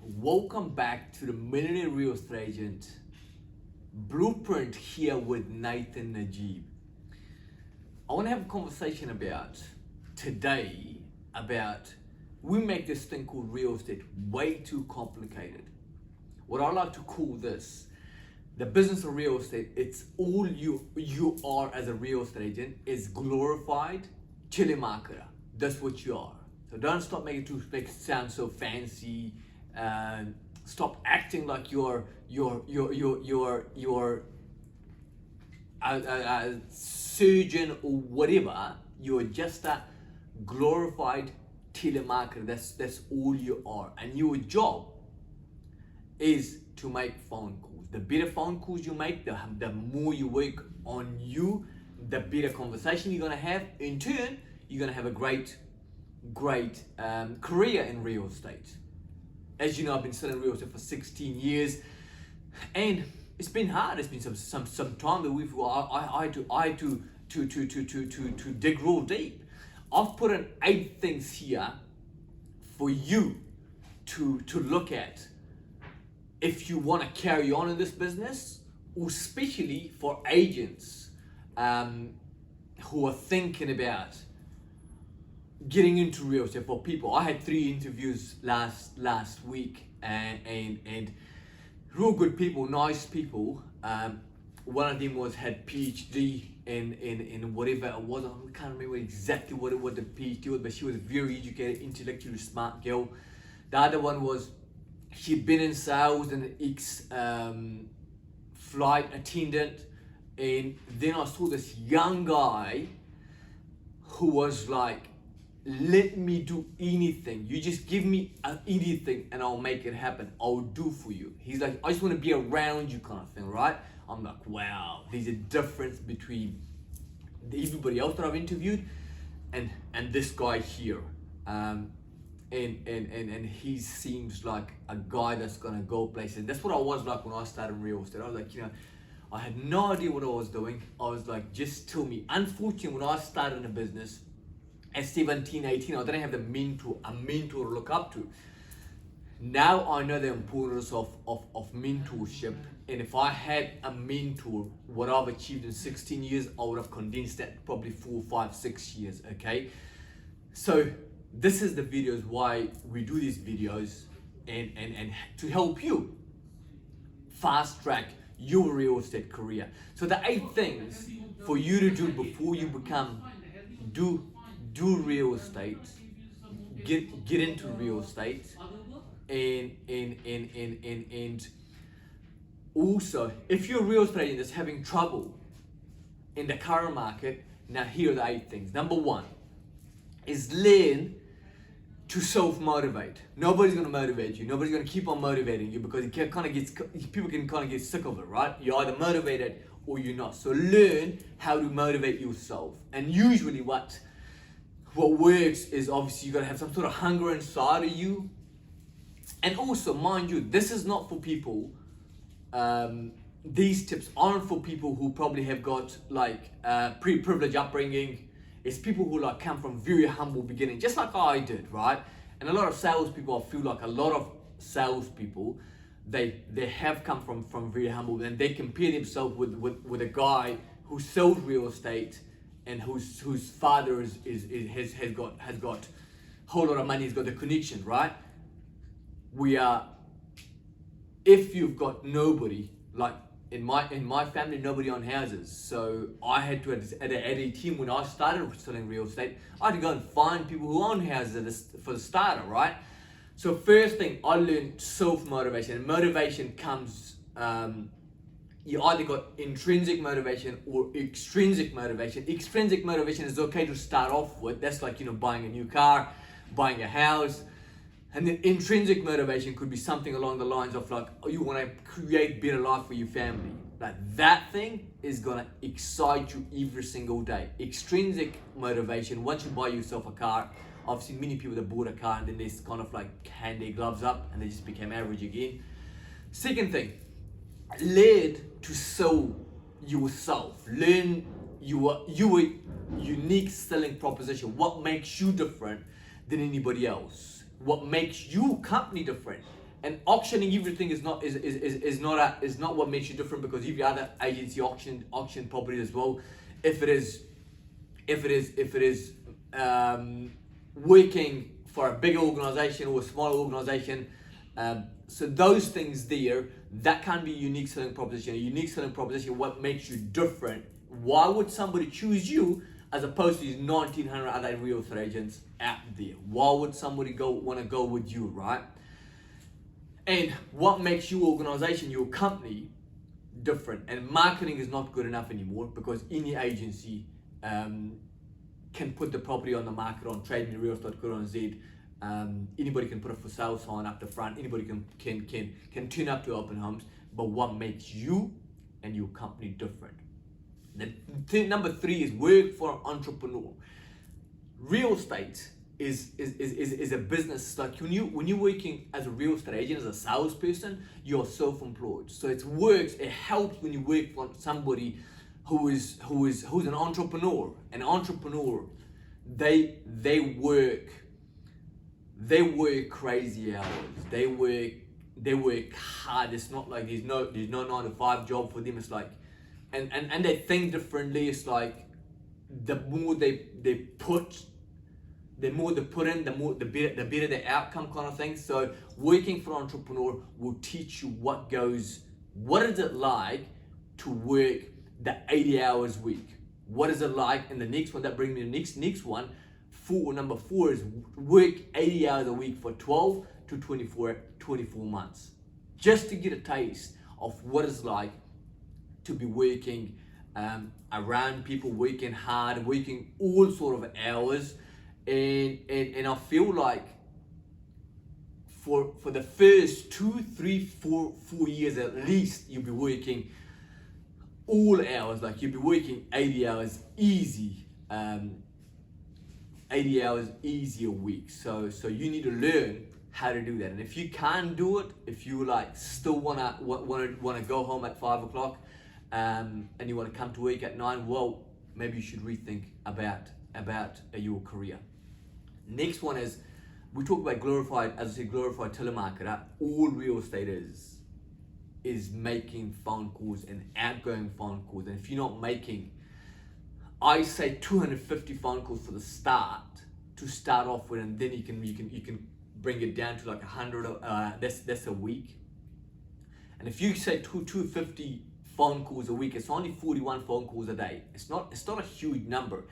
Welcome back to the Millionaire Real Estate Agent Blueprint here with Nathan Najib. I want to have a conversation today about we make this thing called real estate way too complicated. What I like to call this, the business of real estate, it's all you are as a real estate agent is glorified telemarketer. That's what you are. So don't stop making it sound so fancy. Stop acting like you're a surgeon or whatever. You're just a glorified telemarketer. That's all you are, and your job is to make phone calls. The better phone calls you make, the more you work on you, the better conversation you're gonna have. In turn, you're gonna have a great career in real estate. As you know, I've been selling real estate for 16 years, and it's been hard. It's been some time that I had to dig real deep. I've put in 8 things here for you to look at if you want to carry on in this business, or especially for agents who are thinking about getting into real estate. For people, I had 3 interviews last week, and real good people, nice people. One of them had PhD in whatever it was. I can't remember exactly what the PhD was, but she was very educated, intellectually smart girl. The other one was she'd been in sales and an ex flight attendant, and then I saw this young guy who was like, let me do anything. You just give me anything and I'll make it happen. I'll do for you. He's like, I just want to be around you kind of thing, right? I'm like, wow, there's a difference between everybody else that I've interviewed and this guy here. And he seems like a guy that's gonna go places. That's what I was like when I started real estate. I was like, I had no idea what I was doing. I was like, just tell me. Unfortunately, when I started in a business at 17, 18, I didn't have a mentor to look up to. Now I know the importance of mentorship, and if I had a mentor, what I've achieved in 16 years, I would have condensed that probably 4, 5, 6 years, okay? So this is the videos why we do these videos, and to help you fast track your real estate career. So the 8 things for you to do before you do real estate, get into real estate, and also if you're a real estate agent that's having trouble in the current market, now here are the 8 things. Number 1 is learn to self-motivate. Nobody's gonna motivate you. Nobody's gonna keep on motivating you, because people can kind of get sick of it, right? You're either motivated or you're not. So learn how to motivate yourself. And usually what works is, obviously you gotta have some sort of hunger inside of you. And also, mind you, this is not for people, these tips aren't for people who probably have got like pre-privileged upbringing. It's people who like come from very humble beginning, just like I did, right? And a lot of salespeople, I feel like a lot of salespeople, they have come from very humble, and they compare themselves with a guy who sells real estate and whose father has got a whole lot of money. He's got the connection, right? If you've got nobody, like in my family, nobody owned houses, so I had to add a team. When I started selling real estate, I had to go and find people who own houses for the starter, right? So first thing, I learned self-motivation. And motivation comes, you either got intrinsic motivation or extrinsic motivation. Extrinsic motivation is okay to start off with. That's like, buying a new car, buying a house. And then intrinsic motivation could be something along the lines of like, you want to create better life for your family. Like that thing is gonna excite you every single day. Extrinsic motivation, once you buy yourself a car, I've seen many people that bought a car and then they kind of like hand their gloves up and they just became average again. Second thing, learn to sell yourself. Learn your unique selling proposition. What makes you different than anybody else? What makes your company different? And auctioning everything is not what makes you different, because every other agency auction property as well. If it is working for a bigger organization or a smaller organization, so those things there, that can be a unique selling proposition. A unique selling proposition, what makes you different. Why would somebody choose you as opposed to these 1,900 other real estate agents out there? Why would somebody want to go with you, right? And what makes your organization, your company, different? And marketing is not good enough anymore, because any agency can put the property on the market on trademerealestate.co.nz. Anybody can put a for sale sign up the front. Anybody can turn up to open homes. But what makes you and your company different? Number 3 is work for an entrepreneur. Real estate is a business. Like when you're working as a real estate agent, as a salesperson, you're self-employed. So it works. It helps when you work for somebody who's an entrepreneur. An entrepreneur, they work crazy hours. They work hard. It's not like there's no 9 to 5 job for them. It's like, and they think differently. It's like the more they put in, the better the outcome, kind of thing. So working for an entrepreneur will teach you what is it like to work the 80 hours a week. What is it like? And the next one, that brings me to the next one. Number 4 is work 80 hours a week for 12 to 24 months, just to get a taste of what it's like to be working around people, working hard, working all sort of hours. And I feel like for the first 2, 3, 4 years at least, you'll be working all hours. Like you'll be working 80 hours easy, 80 hours easy a week. So you need to learn how to do that. And if you can't do it, if you like still wanna go home at 5 o'clock, and you want to come to work at 9, well, maybe you should rethink about your career. Next one is, we talk about glorified telemarketer. All real estate is making phone calls and outgoing phone calls. And if you're not making, I say 250 phone calls for the start to start off with, and then you can bring it down to like 100. That's a week. And if you say 250 phone calls a week, it's only 41 phone calls a day. It's not a huge number,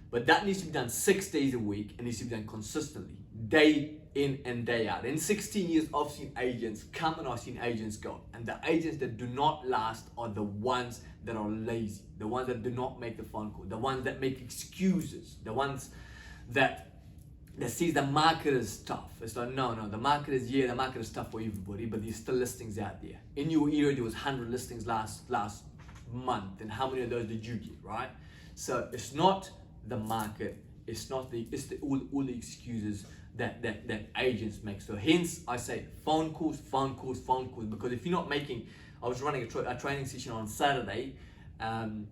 but that needs to be done 6 days a week, and needs to be done consistently, day in and day out. In 16 years, I've seen agents come and I've seen agents go. And the agents that do not last are the ones that are lazy, the ones that do not make the phone call, the ones that make excuses, the ones that sees the market is tough. It's like, no, the market is tough for everybody, but there's still listings out there. In your area, there was 100 listings last month, and how many of those did you get, right? So it's not the market, it's all the excuses that agents make. So hence I say phone calls, because if you're not making, I was running a training session on Saturday, and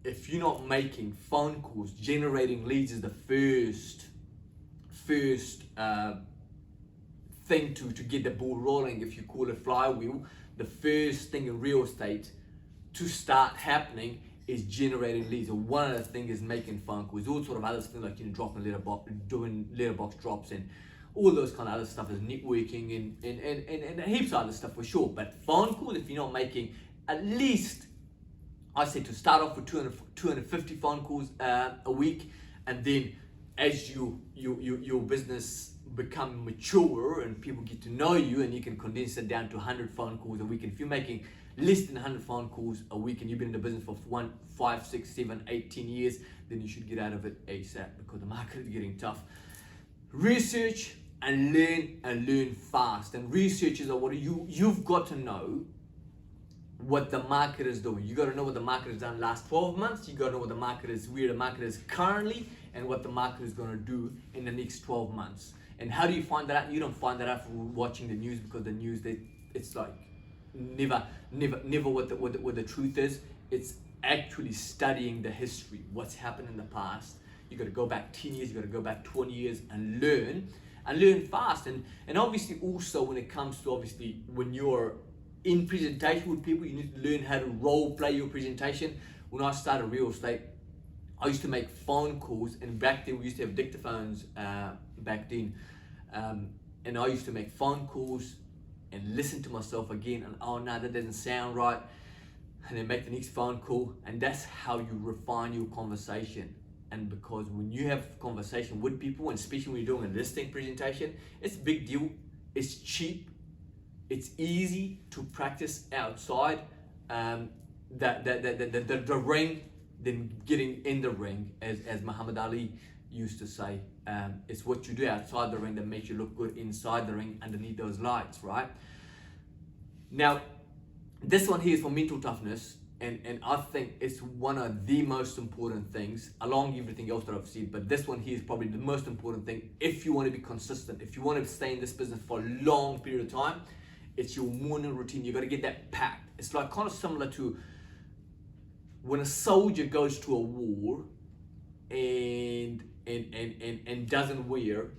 if you're not making phone calls, generating leads is the first thing to get the ball rolling. If you call it flywheel, the first thing in real estate to start happening is generating leads. And one of the things is making phone calls. All sort of other things like dropping doing letterbox drops, and all those kind of other stuff is networking and heaps of other stuff for sure. But phone calls, if you're not making at least, I say to start off with 250 phone calls a week, and then as your business become mature and people get to know you, and you can condense it down to 100 phone calls a week. And if you're making less than 100 phone calls a week and you've been in the business for 1, 5, 6, 7, 8, 10 years, then you should get out of it ASAP, because the market is getting tough. Research and learn fast. And researchers are what you've got to know what the market is doing. You got to know what the market has done last 12 months. You got to know what the market is, where the market is currently, and what the market is going to do in the next 12 months. And how do you find that out? You don't find that out from watching the news, because the news, it's like never what the truth is. It's actually studying the history, what's happened in the past. You got to go back 10 years, you got to go back 20 years and learn and learn fast. And obviously also when it comes to obviously when you're in presentation with people, you need to learn how to role play your presentation. When I started real estate, I used to make phone calls, and back then we used to have dictaphones back then, and I used to make phone calls and listen to myself again, and oh no, that doesn't sound right, and then make the next phone call, and that's how you refine your conversation. And because when you have conversation with people, and especially when you're doing a listing presentation, it's a big deal, it's cheap, it's easy to practice outside the ring than getting in the ring, as Muhammad Ali used to say. It's what you do outside the ring that makes you look good inside the ring underneath those lights, right? Now, this one here is for mental toughness, and I think it's one of the most important things, along with everything else that I've said, but this one here is probably the most important thing if you want to be consistent, if you want to stay in this business for a long period of time. It's your morning routine. You got to get that packed. It's like kind of similar to when a soldier goes to a war and doesn't wear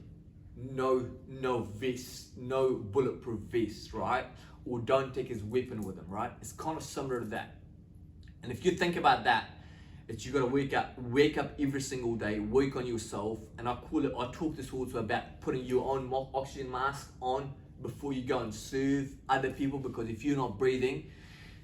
no vest, no bulletproof vest, right? Or don't take his weapon with him, right? It's kind of similar to that. And if you think about that, it's you got to wake up every single day, work on yourself. And I talk this also about putting your own oxygen mask on before you go and serve other people, because if you're not breathing,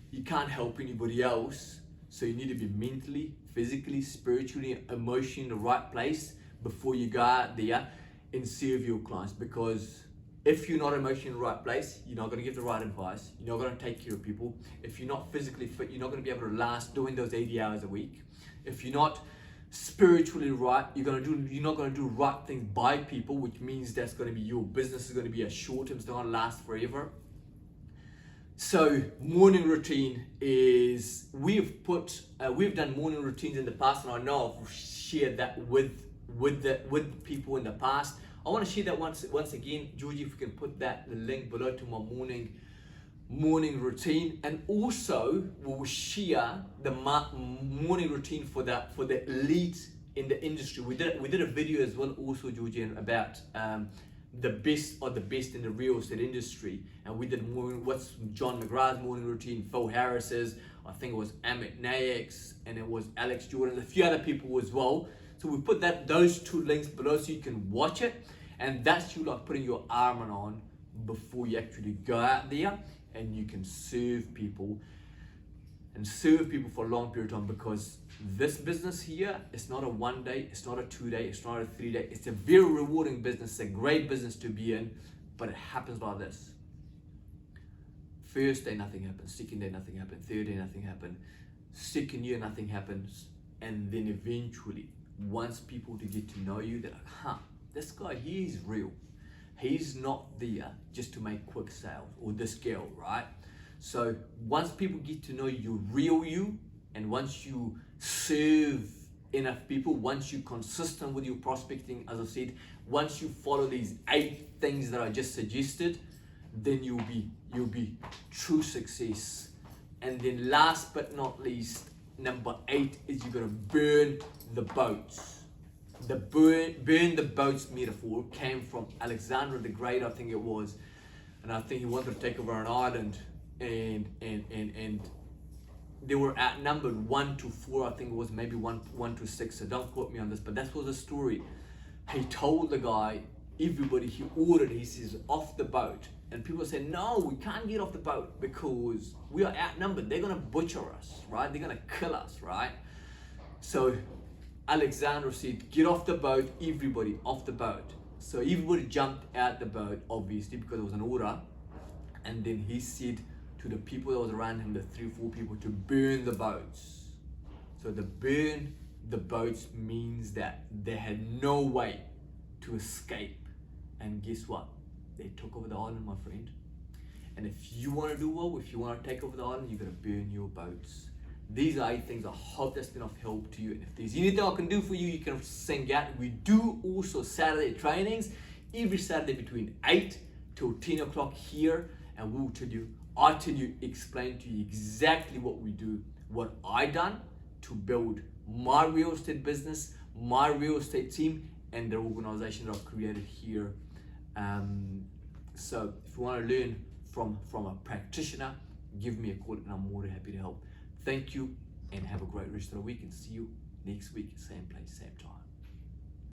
you can't help anybody else. So you need to be mentally, physically, spiritually, emotionally in the right place before you go out there and serve your clients. Because if you're not emotionally in the right place, you're not going to give the right advice, you're not going to take care of people. If you're not physically fit, you're not going to be able to last doing those 80 hours a week. If you're not spiritually right, you're not going to do right things by people, which means that's going to be your business is going to be a short term, it's not going to last forever. So morning routine is, we've done morning routines in the past, and I know I've shared that with people in the past. I want to share that once again, Georgie, if you can put the link below to my morning routine, and also we'll share the morning routine for the elite in the industry. We did a video as well also, Georgie, about the best of the best in the real estate industry, and we did what's John McGrath's morning routine, Phil Harris's, I think it was Amit Nayek's, and it was Alex Jordan, a few other people as well. So we put those two links below so you can watch it, and that's you like putting your armor on before you actually go out there and you can serve people for a long period of time. Because this business here, it's not a 1 day, it's not a 2 day, it's not a 3 day. It's a very rewarding business, it's a great business to be in, but it happens like this. First day, nothing happens. Second day, nothing happens. Third day, nothing happens. Second year, nothing happens. And then eventually, once people to get to know you, they're like, this guy, he's real. He's not there just to make quick sales, or this girl, right? So once people get to know you, real you, and once you serve enough people, once you're consistent with your prospecting, as I said, once you follow these 8 things that I just suggested, then you'll be true success. And then last but not least, number 8 is you're gonna burn the boats. The burn the boats metaphor came from Alexander the Great, I think it was, and I think he wanted to take over an island, and they were outnumbered 1 to 4, I think it was maybe 1 to 6. So don't quote me on this, but that was the story. He told the guy, everybody he ordered, he says, off the boat, and people said, no, we can't get off the boat because we are outnumbered. They're gonna butcher us, right? They're gonna kill us, right? So Alexander said, get off the boat, everybody off the boat. So everybody jumped out the boat, obviously, because it was an order. And then he said to the people that was around him, the 3 or 4 people, to burn the boats. So the burn the boats means that they had no way to escape. And guess what? They took over the island, my friend. And if you want to do well, if you want to take over the island, you got to burn your boats. These are 8 things. I hope that's been of help to you. And if there's anything I can do for you, you can sing out. We do also Saturday trainings every Saturday between 8 till 10 o'clock here, and we'll explain to you exactly what we do, what I done to build my real estate business, my real estate team, and the organization that I've created here So if you want to learn from a practitioner, give me a call and I'm more than happy to help. Thank you and have a great rest of the week, and see you next week, same place, same time.